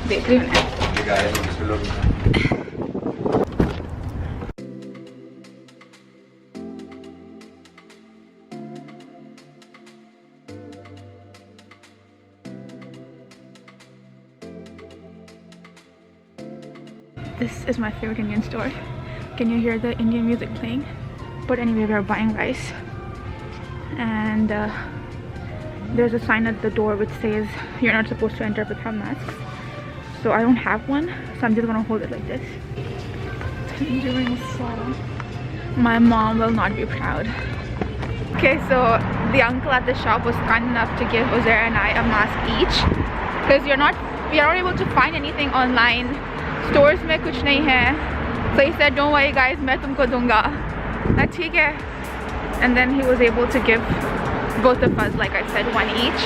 देख रही हूँ This is my favorite Indian store. Can you hear the Indian music playing? But anyway, we are buying rice. And there's a sign at the door which says you're not supposed to enter without masks. So I don't have one, so I'm just gonna hold it like this. Tangerine sauce. My mom will not be proud. Okay, so the uncle at the shop was kind enough to give Uzair and I a mask each, because we are not able to find anything online. Stores में कुछ नहीं है. So he said, don't worry guys, मैं तुमको दूंगा. ना ठीक है. And then he was able to give both of us, like I said, one each.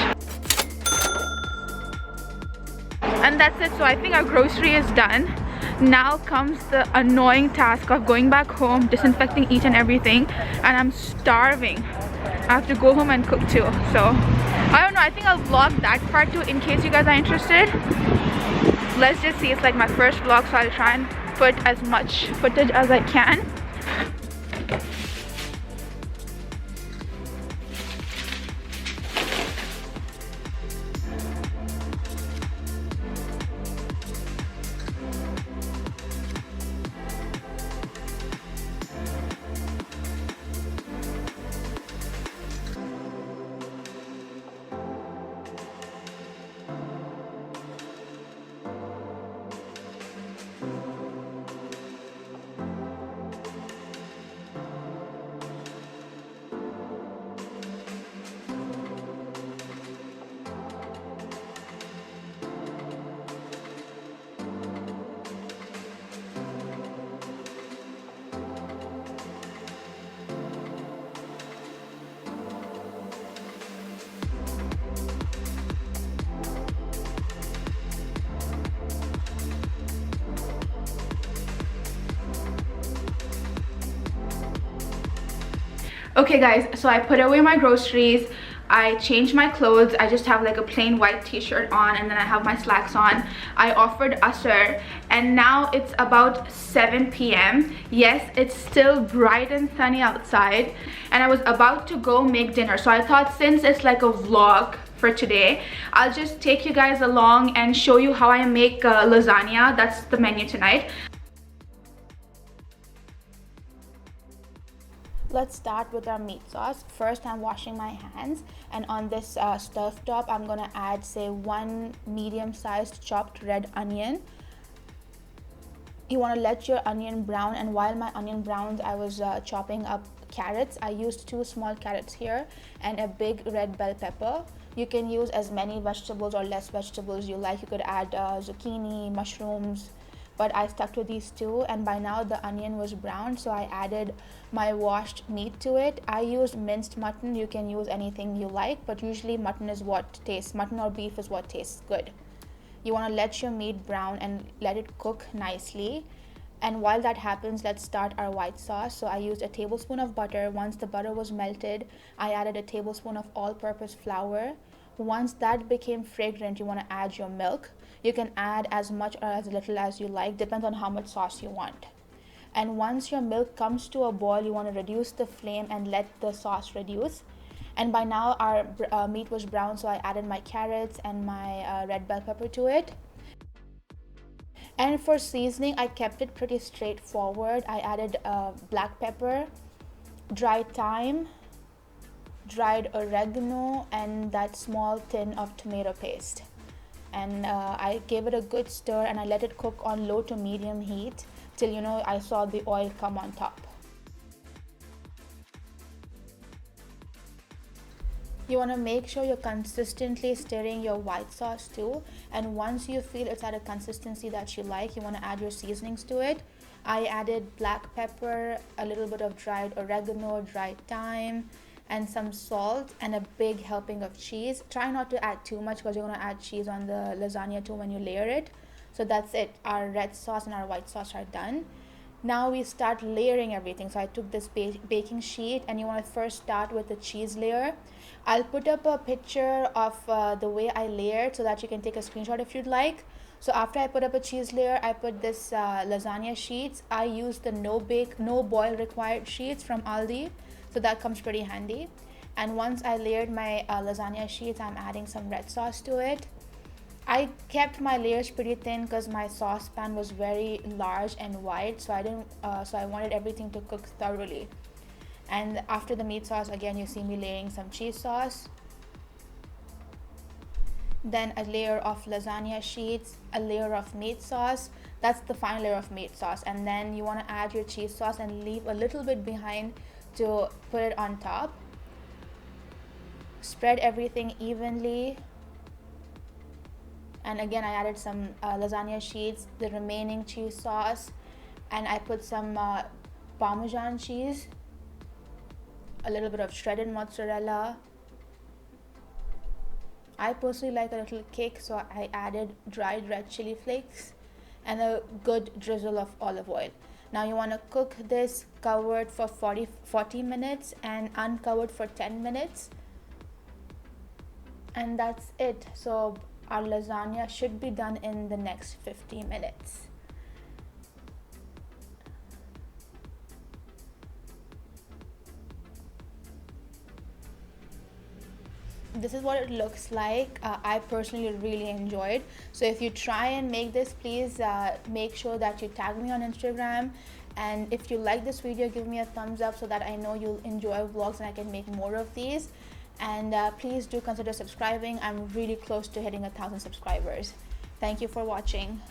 And that's it. So I think our grocery is done. Now comes the annoying task of going back home, disinfecting each and everything, and I'm starving. I have to go home and cook too. So I don't know, I think I'll vlog that part too in case you guys are interested. Let's just see. It's like my first vlog, so I'll try and put as much footage as I can. Okay guys, so I put away my groceries, I changed my clothes. I just have like a plain white t-shirt on, and then I have my slacks on. I offered Asr, and now it's about 7 p.m. Yes, it's still bright and sunny outside, and I was about to go make dinner. So I thought, since it's like a vlog for today, I'll just take you guys along and show you how I make lasagna. That's the menu tonight. Let's start with our meat sauce. First, I'm washing my hands, and on this stove top, I'm gonna add, say, 1 medium-sized chopped red onion. You wanna let your onion brown, and while my onion browns, I was chopping up carrots. I used 2 small carrots here and a big red bell pepper. You can use as many vegetables or less vegetables you like. You could add zucchini, mushrooms, but I stuck to these 2, and by now the onion was brown, so I added my washed meat to it. I used minced mutton. You can use anything you like, but usually mutton or beef is what tastes good. You want to let your meat brown and let it cook nicely. And while that happens, let's start our white sauce. So I used a tablespoon of butter. Once the butter was melted, I added a tablespoon of all-purpose flour. Once that became fragrant, you want to add your milk. You can add as much or as little as you like, depends on how much sauce you want. And once your milk comes to a boil, you want to reduce the flame and let the sauce reduce. And by now our meat was brown, so I added my carrots and my red bell pepper to it. And for seasoning, I kept it pretty straightforward. I added black pepper, dried thyme, dried oregano, and that small tin of tomato paste. And I gave it a good stir, and I let it cook on low to medium heat till, you know, I saw the oil come on top. You want to make sure you're consistently stirring your white sauce too, and once you feel it's at a consistency that you like, you want to add your seasonings to it. I added black pepper, a little bit of dried oregano, dried thyme, and some salt, and a big helping of cheese. Try not to add too much because you're going to add cheese on the lasagna too when you layer it. So that's it. Our red sauce and our white sauce are done. Now we start layering everything. So I took this baking sheet, and you want to first start with the cheese layer. I'll put up a picture of the way I layered so that you can take a screenshot if you'd like. So after I put up a cheese layer, I put this lasagna sheets. I used the no boil required sheets from Aldi, so that comes pretty handy. And once I layered my lasagna sheets, I'm adding some red sauce to it. I kept my layers pretty thin because my saucepan was very large and wide, so I didn't. So I wanted everything to cook thoroughly. And after the meat sauce, again, you see me layering some cheese sauce. Then a layer of lasagna sheets, a layer of meat sauce. That's the final layer of meat sauce. And then you want to add your cheese sauce and leave a little bit behind to put it on top. Spread everything evenly. And again, I added some lasagna sheets, the remaining cheese sauce, and I put some Parmesan cheese, a little bit of shredded mozzarella. I personally like a little kick, so I added dried red chili flakes and a good drizzle of olive oil. Now you want to cook this covered for 40 minutes and uncovered for 10 minutes. And that's it. So our lasagna should be done in the next 50 minutes. This is what it looks like. I personally really enjoyed. So if you try and make this, please make sure that you tag me on Instagram. And if you like this video, give me a thumbs up so that I know you'll enjoy vlogs and I can make more of these. And please do consider subscribing. I'm really close to hitting 1,000 subscribers. Thank you for watching.